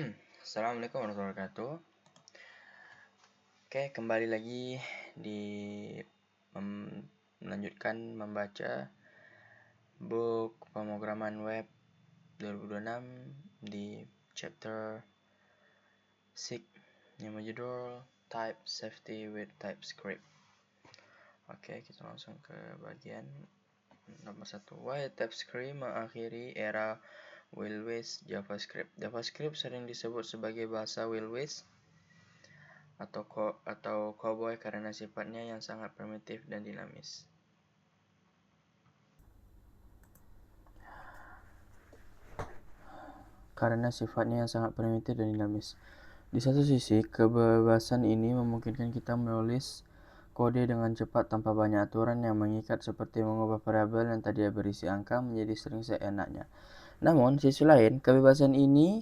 Assalamualaikum warahmatullahi wabarakatuh. Oke, kembali lagi di melanjutkan membaca buku pemrograman web 2026 di chapter 6 yang berjudul Type Safety with TypeScript. Oke, kita langsung ke bagian nomor 1. Why TypeScript mengakhiri era wheel-based JavaScript. JavaScript sering disebut sebagai bahasa wheel-based atau cowboy karena sifatnya yang sangat primitif dan dinamis. Di satu sisi, kebebasan ini memungkinkan kita menulis kode dengan cepat tanpa banyak aturan yang mengikat seperti mengubah variabel yang tadinya berisi angka menjadi string seenaknya. Namun, sisi lain, kebebasan ini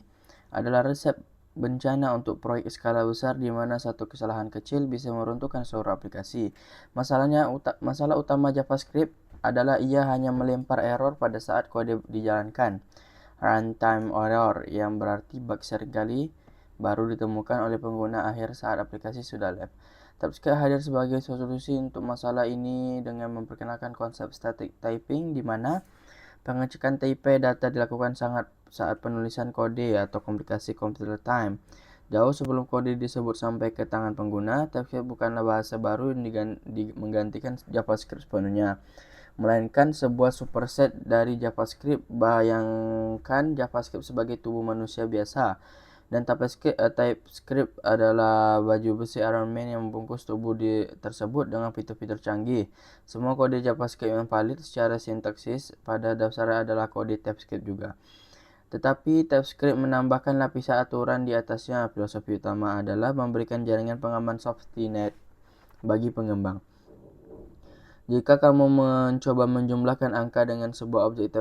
adalah resep bencana untuk proyek skala besar di mana satu kesalahan kecil bisa meruntuhkan seluruh aplikasi. Masalah utama JavaScript adalah ia hanya melempar error pada saat kode dijalankan. Runtime error, yang berarti bug seringkali baru ditemukan oleh pengguna akhir saat aplikasi sudah live. TypeScript hadir sebagai solusi untuk masalah ini dengan memperkenalkan konsep static typing di mana pengecekan type data dilakukan saat penulisan kode atau komplikasi compiler time. Jauh sebelum kode disebut sampai ke tangan pengguna, TypeScript bukanlah bahasa baru yang menggantikan JavaScript sepenuhnya, melainkan sebuah superset dari JavaScript. Bayangkan JavaScript sebagai tubuh manusia biasa, dan TypeScript adalah baju besi Iron Man yang membungkus tubuh tersebut dengan fitur-fitur canggih. Semua kode JavaScript yang valid secara sintaksis pada dasarnya adalah kode TypeScript juga. Tetapi TypeScript menambahkan lapisan aturan di atasnya. Filosofi utama adalah memberikan jaringan pengaman safety net bagi pengembang. Jika kamu mencoba menjumlahkan angka dengan sebuah objek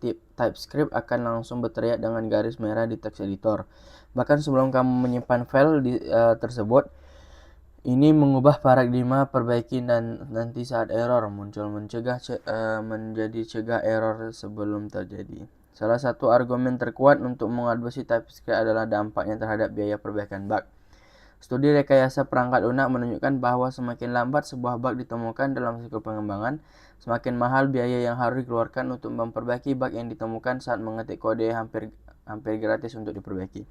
TypeScript akan langsung berteriak dengan garis merah di teks editor. Bahkan sebelum kamu menyimpan file tersebut, ini mengubah paradigma perbaiki dan nanti saat error muncul menjadi cegah error sebelum terjadi. Salah satu argumen terkuat untuk mengadopsi TypeScript adalah dampaknya terhadap biaya perbaikan bug. Studi rekayasa perangkat lunak menunjukkan bahwa semakin lambat sebuah bug ditemukan dalam siklus pengembangan, semakin mahal biaya yang harus dikeluarkan untuk memperbaiki bug yang ditemukan saat mengetik kode hampir gratis untuk diperbaiki.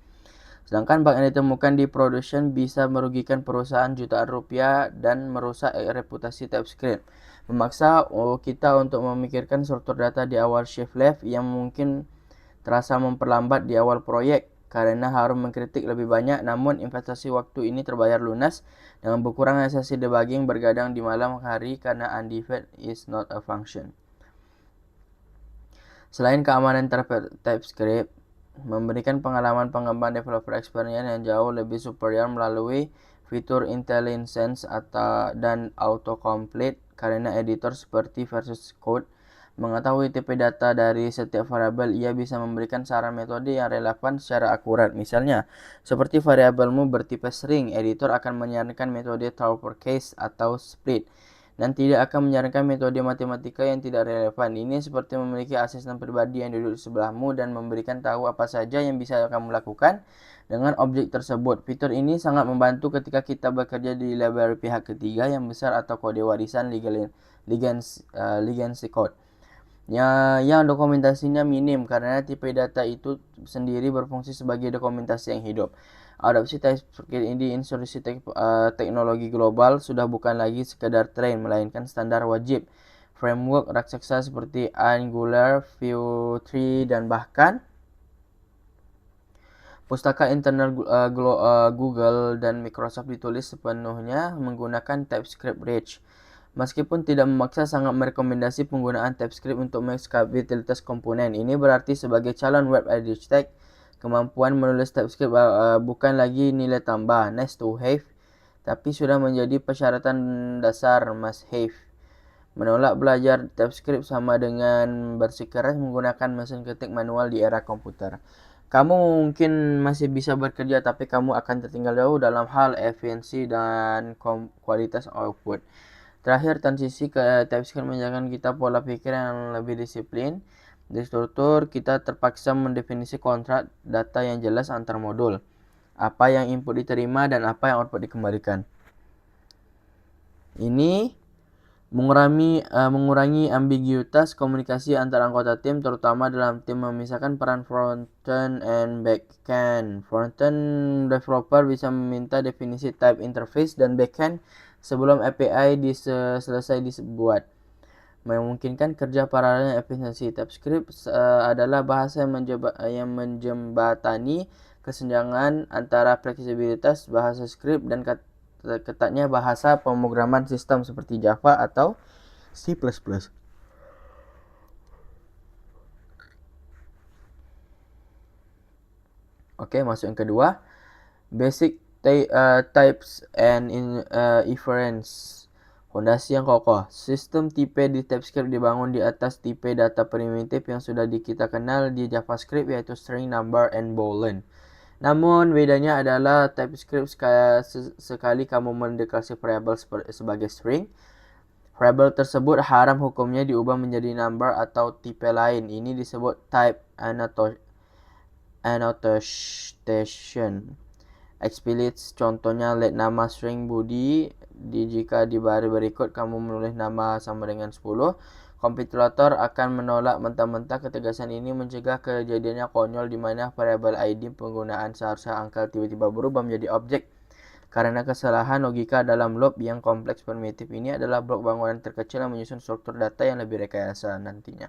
Sedangkan bug yang ditemukan di production bisa merugikan perusahaan jutaan rupiah dan merusak reputasi TypeScript. Memaksa kita untuk memikirkan struktur data di awal shift left yang mungkin terasa memperlambat di awal proyek karena harus mengkritik lebih banyak, namun investasi waktu ini terbayar lunas dengan berkurangnya sesi debugging bergadang di malam hari karena undefeated is not a function. Selain keamanan TypeScript memberikan pengalaman pengembang developer experience yang jauh lebih superior melalui fitur IntelliSense dan autocomplete karena editor seperti Versus Code mengetahui tipe data dari setiap variabel. Ia bisa memberikan saran metode yang relevan secara akurat. Misalnya, seperti variabelmu bertipe string, editor akan menyarankan metode throw per case atau split, dan tidak akan menyarankan metode matematika yang tidak relevan. Ini seperti memiliki asisten pribadi yang duduk di sebelahmu dan memberikan tahu apa saja yang bisa kamu lakukan dengan objek tersebut. Fitur ini sangat membantu ketika kita bekerja di library pihak ketiga yang besar atau kode warisan legacy code yang dokumentasinya minim karena tipe data itu sendiri berfungsi sebagai dokumentasi yang hidup. Adopsi TypeScript ini di industri teknologi global sudah bukan lagi sekedar tren, melainkan standar wajib. Framework raksasa seperti Angular, Vue 3, dan bahkan pustaka internal Google dan Microsoft ditulis sepenuhnya menggunakan TypeScript Rich. Meskipun tidak memaksa, sangat merekomendasi penggunaan TypeScript untuk mengeksploitasi komponen. Ini berarti sebagai calon web architect, kemampuan menulis TypeScript bukan lagi nilai tambah, nice to have, tapi sudah menjadi persyaratan dasar, must have. Menolak belajar TypeScript sama dengan bersikeras menggunakan mesin ketik manual di era komputer. Kamu mungkin masih bisa bekerja, tapi kamu akan tertinggal jauh dalam hal efisiensi dan kualitas output. Terakhir, transisi ke TypeScript menjalankan kita pola pikir yang lebih disiplin. Di struktur, kita terpaksa mendefinisi kontrak data yang jelas antar modul. Apa yang input diterima dan apa yang output dikembalikan. Ini mengurangi ambiguitas komunikasi antar anggota tim, terutama dalam tim memisahkan peran frontend and backend. Frontend developer bisa meminta definisi type interface dan backend sebelum API selesai dibuat, memungkinkan kerja paralel yang efisiensi. TypeScript adalah bahasa yang menjembatani kesenjangan antara fleksibilitas bahasa script dan ketatnya bahasa pemrograman sistem seperti Java atau C++. Oke, masuk yang kedua. Basic types and inference. Fondasi yang kokoh. Sistem tipe di TypeScript dibangun di atas tipe data primitif yang sudah kita kenal di JavaScript, yaitu string, number, and boolean. Namun bedanya adalah TypeScript sekali kamu mendeklarasi variabel sebagai string, variabel tersebut haram hukumnya diubah menjadi number atau tipe lain. Ini disebut type annotation. Explicit, contohnya let nama string Budi. Jika di baris berikut kamu menulis nama sama dengan 10, kompilator akan menolak mentah-mentah. Ketegasan ini mencegah kejadiannya konyol di mana variabel ID penggunaan seharusnya angka tiba-tiba berubah menjadi objek. Karena kesalahan logika dalam loop yang kompleks primitif ini adalah blok bangunan terkecil yang menyusun struktur data yang lebih rekayasa nantinya.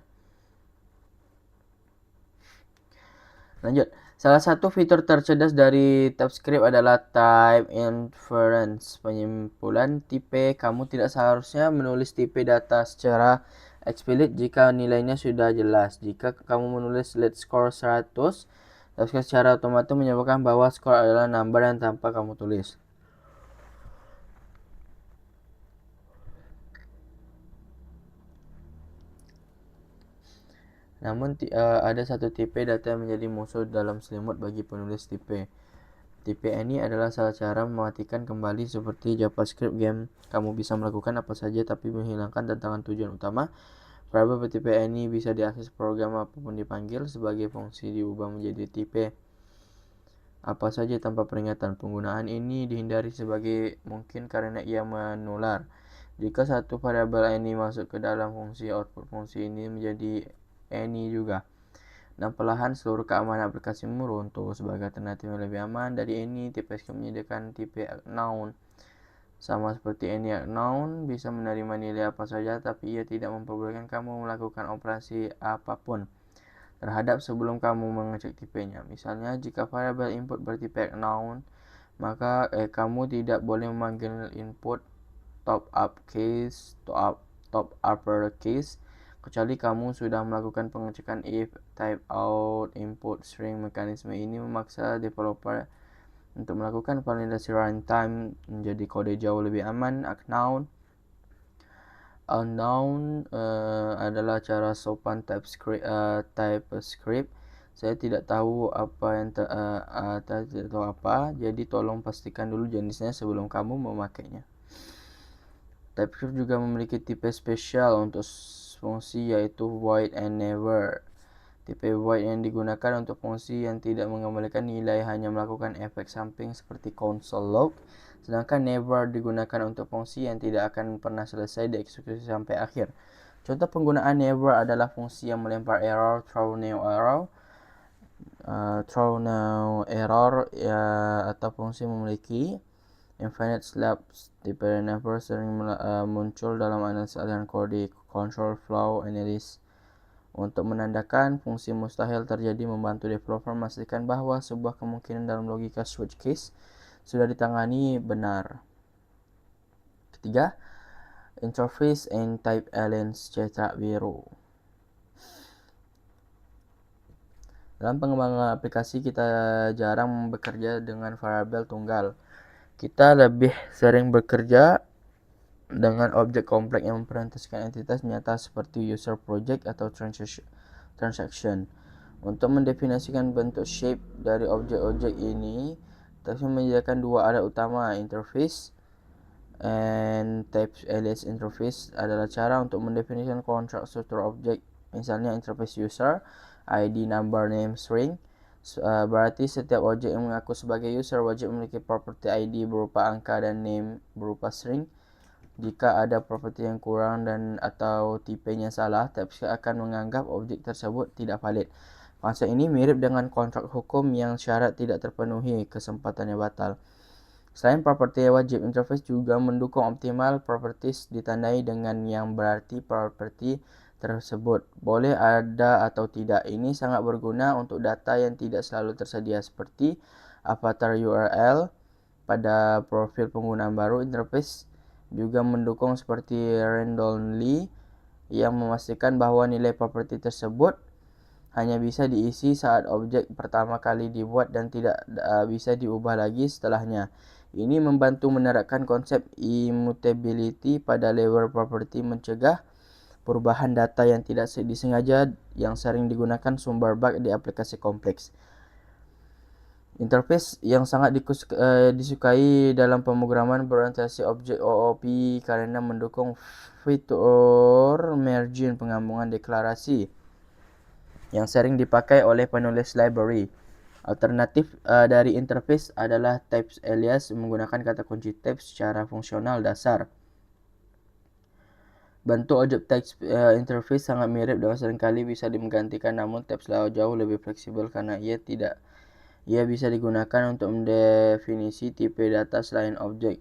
Lanjut. Salah satu fitur tercerdas dari TypeScript adalah type inference. Penyimpulan tipe, kamu tidak seharusnya menulis tipe data secara eksplisit jika nilainya sudah jelas. Jika kamu menulis let score 100, TypeScript secara otomatis menyebutkan bahwa score adalah number yang tanpa kamu tulis. Namun ada satu tipe data yang menjadi musuh dalam selimut bagi penulis tipe. Tipe any adalah salah cara mematikan kembali seperti JavaScript game. Kamu bisa melakukan apa saja tapi menghilangkan tantangan tujuan utama. Variabel bertipe any bisa diakses program apapun dipanggil. Sebagai fungsi diubah menjadi tipe apa saja tanpa peringatan. Penggunaan ini dihindari sebagai mungkin karena ia menular. Jika satu variabel any masuk ke dalam fungsi, output fungsi ini menjadi any juga. Dan perlahan seluruh keamanan aplikasimu runtuh. Sebagai alternatif yang lebih aman dari ini, TypeScript menyediakan tipe noun. Sama seperti any noun, bisa menerima nilai apa saja, tapi ia tidak memperbolehkan kamu melakukan operasi apapun terhadap sebelum kamu mengecek tipenya. Misalnya, jika variabel input bertipe noun, maka kamu tidak boleh memanggil input top uppercase kecuali kamu sudah melakukan pengecekan if type out input string. Mekanisme ini memaksa developer untuk melakukan validasi runtime menjadi kode jauh lebih aman. Unknown adalah cara sopan TypeScript. Saya tidak tahu apa, jadi tolong pastikan dulu jenisnya sebelum kamu memakainya. TypeScript juga memiliki tipe spesial untuk fungsi, yaitu void and never. Tipe void yang digunakan untuk fungsi yang tidak mengembalikan nilai, hanya melakukan efek samping seperti console log. Sedangkan never digunakan untuk fungsi yang tidak akan pernah selesai dieksekusi sampai akhir. Contoh penggunaan never adalah fungsi yang melempar error, throw no error, atau fungsi memiliki infinite slabs. Tipe never sering muncul dalam analisis aliran kode, control flow analysis. Untuk menandakan fungsi mustahil terjadi, membantu developer memastikan bahwa sebuah kemungkinan dalam logika switch case sudah ditangani benar. Ketiga, interface and type aliens cetak biru. Dalam pengembangan aplikasi, kita jarang bekerja dengan variabel tunggal. Kita lebih sering bekerja dengan objek kompleks yang memperhentikan entitas nyata seperti user, project, atau transaction. Untuk mendefinisikan bentuk shape dari objek-objek ini, TypeScript menyediakan dua alat utama, interface and type alias. Interface adalah cara untuk mendefinisikan kontrak struktur objek misalnya interface user, ID, number, name, string. Berarti setiap objek yang mengaku sebagai user wajib memiliki property ID berupa angka dan name berupa string. Jika ada properti yang kurang dan atau tipenya salah, TypeScript akan menganggap objek tersebut tidak valid. Konsep ini mirip dengan kontrak hukum yang syarat tidak terpenuhi, kesempatannya batal. Selain properti wajib, interface juga mendukung optimal properties ditandai dengan yang berarti properti tersebut boleh ada atau tidak. Ini sangat berguna untuk data yang tidak selalu tersedia seperti avatar URL pada profil penggunaan baru. Interface juga mendukung seperti read-only yang memastikan bahwa nilai properti tersebut hanya bisa diisi saat objek pertama kali dibuat dan tidak bisa diubah lagi setelahnya. Ini membantu menerapkan konsep immutability pada level property, mencegah perubahan data yang tidak disengaja yang sering digunakan sumber bug di aplikasi kompleks. Interface yang sangat disukai dalam pemrograman berorientasi objek OOP karena mendukung fitur margin penggabungan deklarasi yang sering dipakai oleh penulis library. Alternatif dari interface adalah types alias menggunakan kata kunci types secara fungsional dasar. Bentuk objek text interface sangat mirip dan seringkali bisa menggantikan, namun types jauh lebih fleksibel karena ia bisa digunakan untuk mendefinisi tipe data selain objek,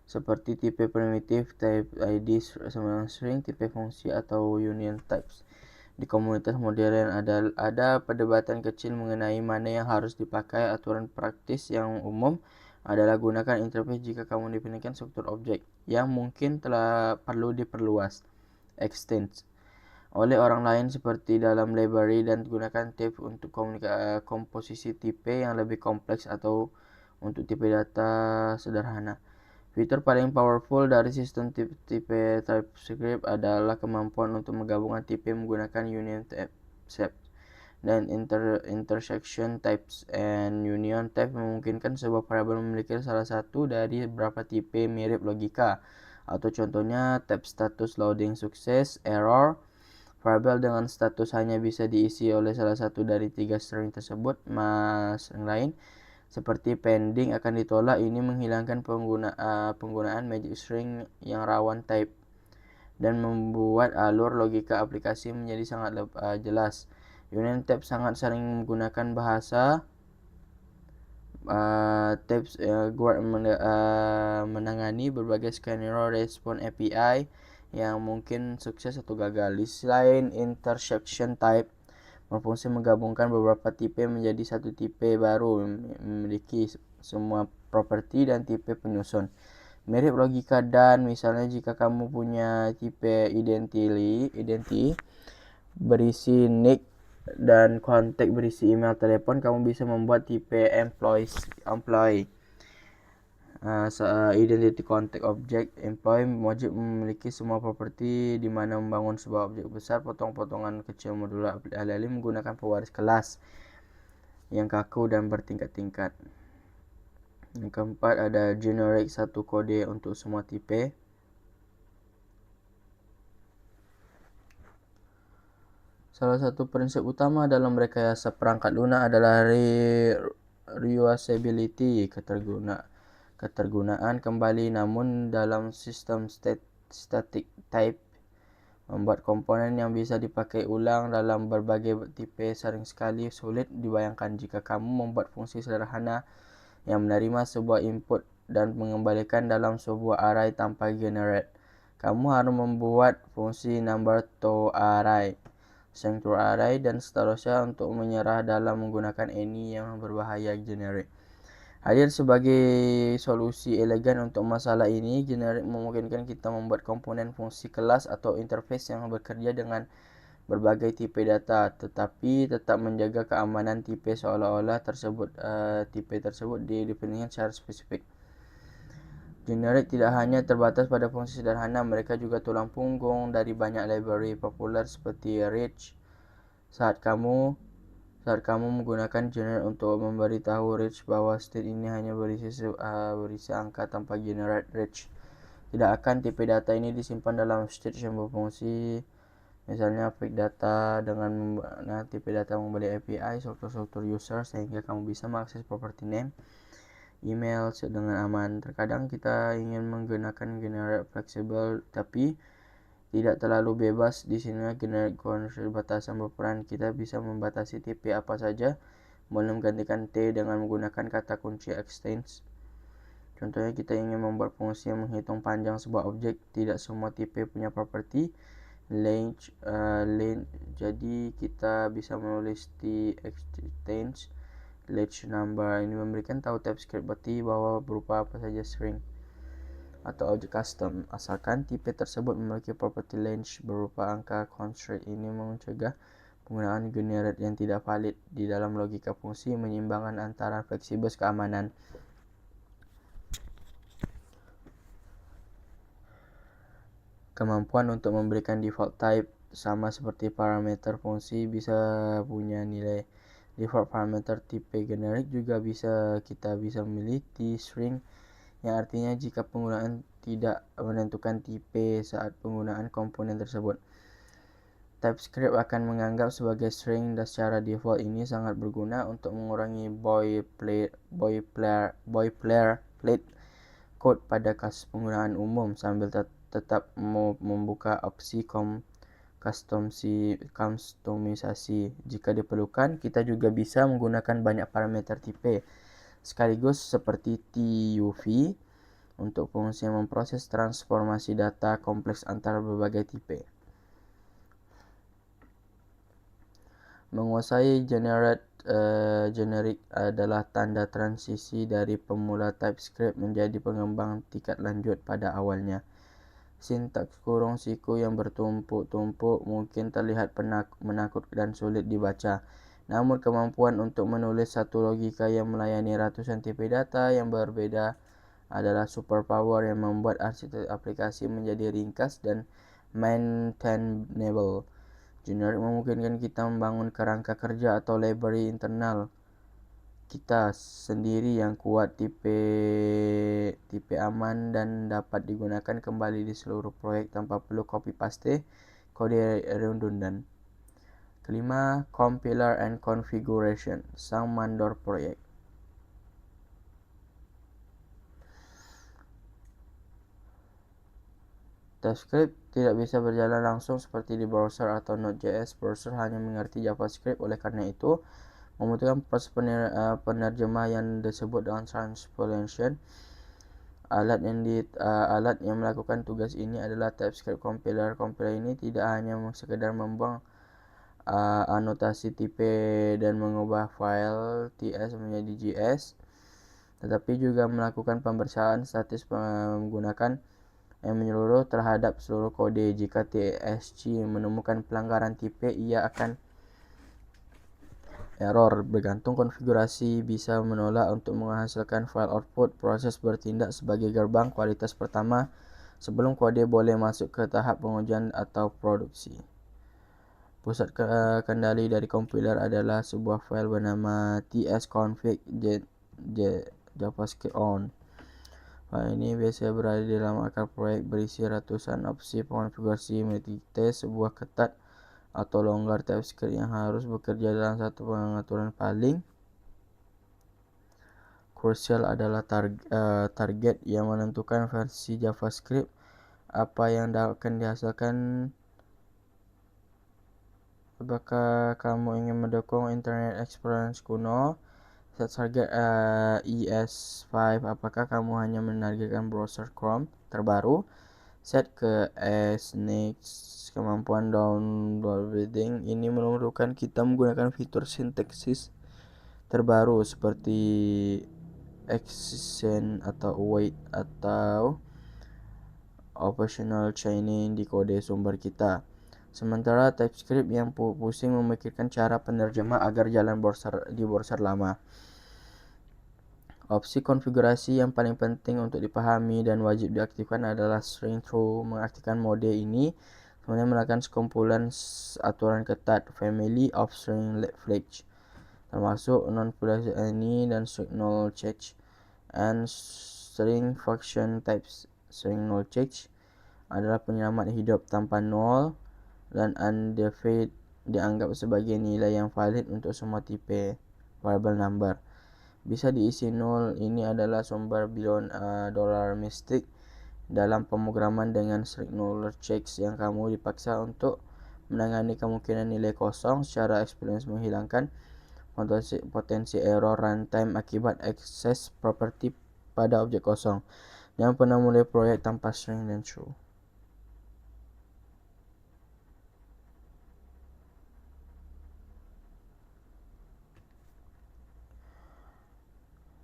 seperti tipe primitif, type ID, string, tipe fungsi, atau union types. Di komunitas modern ada perdebatan kecil mengenai mana yang harus dipakai. Aturan praktis yang umum adalah gunakan interface jika kamu definisikan struktur objek yang mungkin telah perlu diperluas extend oleh orang lain seperti dalam library, dan gunakan type untuk komposisi tipe yang lebih kompleks atau untuk tipe data sederhana. Fitur paling powerful dari sistem tipe TypeScript adalah kemampuan untuk menggabungkan tipe menggunakan union type dan intersection types. And union type memungkinkan sebuah variabel memiliki salah satu dari beberapa tipe mirip logika, atau contohnya type status loading sukses, error. Variabel dengan status hanya bisa diisi oleh salah satu dari 3 string tersebut. String lain seperti pending akan ditolak. Ini menghilangkan penggunaan magic string yang rawan type dan membuat alur logika aplikasi menjadi sangat jelas. Union type sangat sering menggunakan bahasa types menangani berbagai scenario respon API yang mungkin sukses atau gagal. Selain intersection type berfungsi menggabungkan beberapa tipe menjadi satu tipe baru, memiliki semua properti dan tipe penyusun. Mirip logika dan misalnya jika kamu punya tipe identity berisi nick dan kontak berisi email telepon, kamu bisa membuat tipe employee. Identity contact object employee wajib memiliki semua properti, di mana membangun sebuah objek besar potong-potongan kecil modular alih-alih menggunakan pewaris kelas yang kaku dan bertingkat-tingkat. Yang keempat ada generate satu kode untuk semua tipe. Salah satu prinsip utama dalam rekayasa perangkat lunak adalah reusability, ketergunaan kembali. Namun dalam sistem static type, membuat komponen yang bisa dipakai ulang dalam berbagai tipe sering sekali sulit dibayangkan. Jika kamu membuat fungsi sederhana yang menerima sebuah input dan mengembalikan dalam sebuah array tanpa generate, kamu harus membuat fungsi number to array, string to array, dan seterusnya untuk menyerah dalam menggunakan any yang berbahaya generate. Hadir sebagai solusi elegan untuk masalah ini, generate memungkinkan kita membuat komponen fungsi kelas atau interface yang bekerja dengan berbagai tipe data, tetapi tetap menjaga keamanan tipe seolah-olah tipe tersebut didefinisikan secara spesifik. Generate tidak hanya terbatas pada fungsi sederhana, mereka juga tulang punggung dari banyak library populer seperti Rich. Saat kamu menggunakan generate untuk memberitahu Rich bahwa state ini hanya berisi angka tanpa generate Rich, tidak akan tipe data ini disimpan dalam state yang berfungsi Misalnya fake data dengan tipe data mengembali API, struktur user sehingga kamu bisa mengakses property name, email dengan aman. Terkadang kita ingin menggunakan generate flexible tapi tidak terlalu bebas. Di sini generate constraint batasan berperan. Kita bisa membatasi tipe apa saja, boleh menggantikan T dengan menggunakan kata kunci extends. Contohnya kita ingin membuat fungsi yang menghitung panjang sebuah objek. Tidak semua tipe punya properti length, jadi kita bisa menulis T extends length number. Ini memberikan tahu TypeScript berarti bahwa berupa apa saja string atau objek custom, asalkan tipe tersebut memiliki property length berupa angka. Constraint ini mencegah penggunaan generate yang tidak valid di dalam logika fungsi, menyeimbangkan antara fleksibel keamanan. Kemampuan untuk memberikan default type sama seperti parameter fungsi bisa punya nilai default parameter tipe generic. Juga kita bisa memilih T-string yang artinya jika penggunaan tidak menentukan tipe saat penggunaan komponen tersebut, TypeScript akan menganggap sebagai string, dan secara default ini sangat berguna untuk mengurangi boilerplate code pada kasus penggunaan umum sambil tetap membuka opsi kustomisasi. Jika diperlukan, kita juga bisa menggunakan banyak parameter tipe sekaligus seperti TUV untuk fungsi yang memproses transformasi data kompleks antara berbagai tipe. Menguasai generic adalah tanda transisi dari pemula TypeScript menjadi pengembang tingkat lanjut. Pada awalnya, sintaks kurung siku yang bertumpuk-tumpuk mungkin terlihat menakutkan dan sulit dibaca. Namun kemampuan untuk menulis satu logika yang melayani ratusan tipe data yang berbeda adalah superpower yang membuat arsitektur aplikasi menjadi ringkas dan maintainable. Generic memungkinkan kita membangun kerangka kerja atau library internal kita sendiri yang kuat, tipe aman dan dapat digunakan kembali di seluruh proyek tanpa perlu copy paste kode redundant. Kelima, compiler and configuration, sang mandor proyek. TypeScript tidak bisa berjalan langsung seperti di browser atau Node.js. Browser hanya mengerti JavaScript, oleh karena itu membutuhkan proses penerjemah yang disebut dengan translation. Alat yang melakukan tugas ini adalah TypeScript compiler. Compiler ini tidak hanya sekedar membuang anotasi tipe dan mengubah file TS menjadi JS, tetapi juga melakukan pemeriksaan statis menggunakan yang menyeluruh terhadap seluruh kode. Jika TSC menemukan pelanggaran tipe, ia akan error. Bergantung konfigurasi bisa menolak untuk menghasilkan file output. Proses bertindak sebagai gerbang kualitas pertama sebelum kode boleh masuk ke tahap pengujian atau produksi. Pusat kendali dari compiler adalah sebuah file bernama tsconfig javascript on. File ini biasanya berada di dalam akar proyek, berisi ratusan opsi konfigurasi multitest. Sebuah ketat atau longgar TypeScript yang harus bekerja dalam satu pengaturan paling krusial adalah target yang menentukan versi JavaScript apa yang akan dihasilkan. Apakah kamu ingin mendukung Internet Explorer kuno? Set target ES5. Apakah kamu hanya menargetkan browser Chrome terbaru? Set ke next. Kemampuan downloading ini memerlukan kita menggunakan fitur sintaksis terbaru seperti accent atau await atau optional chaining di kode sumber kita. Sementara TypeScript yang pusing memikirkan cara penerjemah agar jalan di browser lama. Opsi konfigurasi yang paling penting untuk dipahami dan wajib diaktifkan adalah string through. Mengaktifkan mode ini sebenarnya melakukan sekumpulan aturan ketat family of string flags, termasuk non-public any dan string null change and string function types. String null change adalah penyelamat hidup tanpa null dan undefined dianggap sebagai nilai yang valid untuk semua tipe variable number. Bisa diisi 0. Ini adalah sumber billion dollar mistik dalam pemrograman dengan strict null checks yang kamu dipaksa untuk menangani kemungkinan nilai kosong secara eksperimen menghilangkan potensi error runtime akibat akses property pada objek kosong. Jangan pernah mulai proyek tanpa string dan true.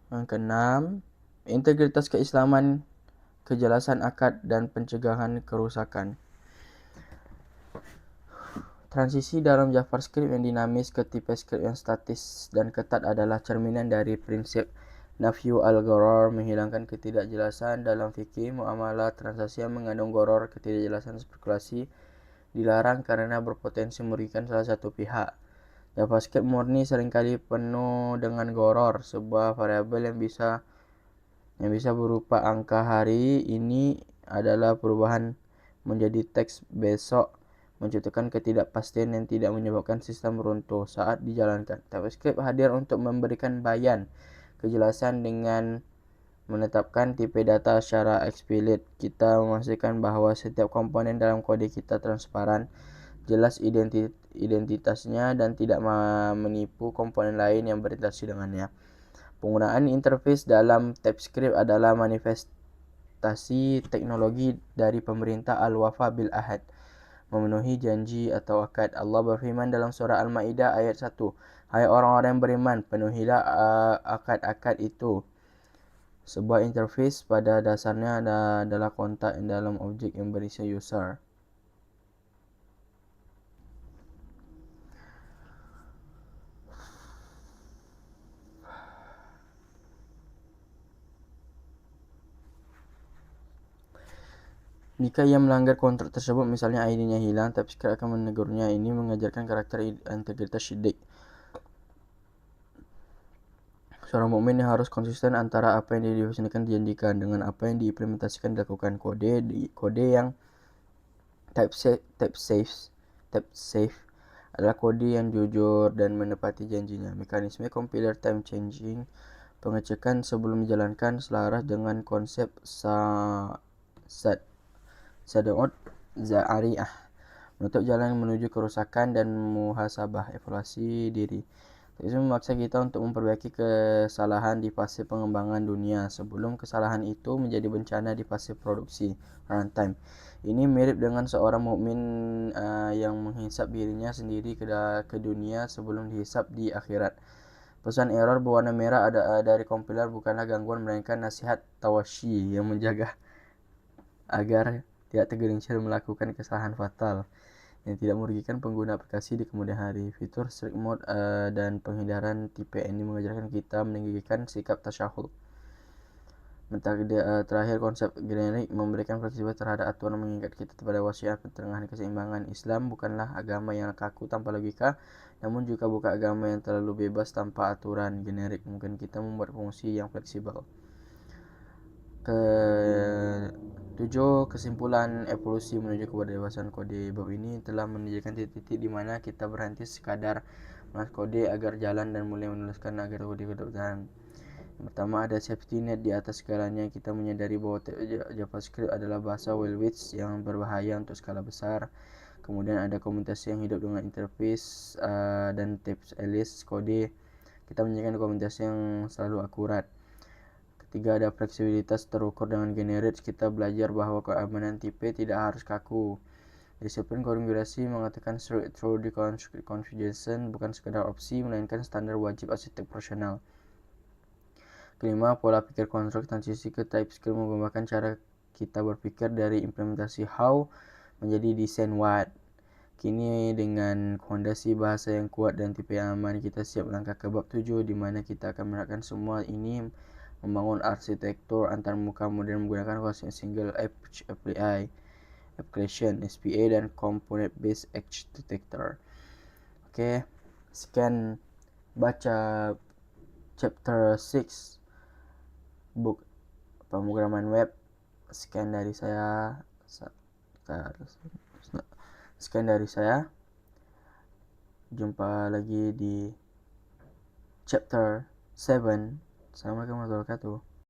Yang keenam, integritas keislaman, kejelasan akad, dan pencegahan kerusakan. Transisi dalam JavaScript yang dinamis ke TypeScript yang statis dan ketat adalah cerminan dari prinsip nafyu al-gharar, menghilangkan ketidakjelasan. Dalam fikih muamalah, transaksi yang mengandung gharar, ketidakjelasan spekulasi dilarang karena berpotensi merugikan salah satu pihak. JavaScript murni seringkali penuh dengan gharar, sebuah variabel yang bisa berupa angka hari ini adalah perubahan menjadi teks besok, menciptakan ketidakpastian yang tidak menyebabkan sistem runtuh saat dijalankan. TypeScript hadir untuk memberikan bayan kejelasan dengan menetapkan tipe data secara eksplisit. Kita memastikan bahwa setiap komponen dalam kode kita transparan, jelas identitasnya, dan tidak menipu komponen lain yang berinteraksi dengannya. Penggunaan interface dalam TypeScript adalah manifestasi teknologi dari pemerintah Al-Wafa bil Ahad, memenuhi janji atau akad. Allah berfirman dalam surah Al-Maidah ayat 1, "Hai orang-orang yang beriman, penuhilah akad-akad itu." Sebuah interface pada dasarnya adalah kontak dalam objek yang berisi user. Jika ia melanggar kontrak tersebut, misalnya ID-nya hilang, TypeScript akan menegurnya. Ini mengajarkan karakter integritas Shiddiq. Seorang mukmin harus konsisten antara apa yang didefinisikan dijanjikan dengan apa yang diimplementasikan dilakukan. Kode yang type safe adalah kode yang jujur dan menepati janjinya. Mekanisme compiler time changing, pengecekan sebelum dijalankan, selaras dengan konsep Sada'ud Za'ariyah, menutup jalan menuju kerusakan dan muhasabah, evaluasi diri. Itu memaksa kita untuk memperbaiki kesalahan di fase pengembangan dunia sebelum kesalahan itu menjadi bencana di fase produksi runtime. Ini mirip dengan seorang mukmin yang menghisap dirinya sendiri ke dunia sebelum dihisap di akhirat. Pesan error berwarna merah dari kompiler bukanlah gangguan, melainkan nasihat tawashi yang menjaga agar tidak tergelincir melakukan kesalahan fatal yang tidak merugikan pengguna aplikasi di kemudian hari. Fitur strict mode dan penghindaran tipe ini mengajarkan kita meninggikan sikap tasyahud. Terakhir, konsep generik memberikan fleksibilitas terhadap aturan, mengingat kita pada wasiat pertengahan keseimbangan. Islam bukanlah agama yang kaku tanpa logika, namun juga bukan agama yang terlalu bebas tanpa aturan. Generik mungkin kita membuat fungsi yang fleksibel. Ketujuh, kesimpulan evolusi menuju kepada dewasaan kode. Bab ini telah menunjukkan titik-titik di mana kita berhenti sekadar menulis kode agar jalan dan mulai menuliskan agar kode bertahan. Yang pertama, ada safety net di atas segalanya. Kita menyadari bahwa JavaScript adalah bahasa Wildwitch yang berbahaya untuk skala besar. Kemudian ada komunitas yang hidup dengan interface dan tips alias kode. Kita menjaga komunitas yang selalu akurat. Ketiga, ada fleksibilitas terukur dengan generate. Kita belajar bahwa keamanan tipe tidak harus kaku. Disiplin konfigurasi mengatakan through configuration bukan sekadar opsi, melainkan standar wajib arsitek profesional. Kelima, pola pikir konstruk transisi ke TypeScript menggambarkan cara kita berpikir dari implementasi how menjadi desain what. Kini dengan fondasi bahasa yang kuat dan tipe yang aman, kita siap melangkah ke bab 7 di mana kita akan menerapkan semua ini, membangun arsitektur antarmuka modern menggunakan konsep single application SPA dan component based architecture. Oke, sekian baca chapter 6 book pemrograman web. Sekian dari saya. Sekian dari saya. Jumpa lagi di chapter 7. Assalamualaikum warahmatullahi wabarakatuh.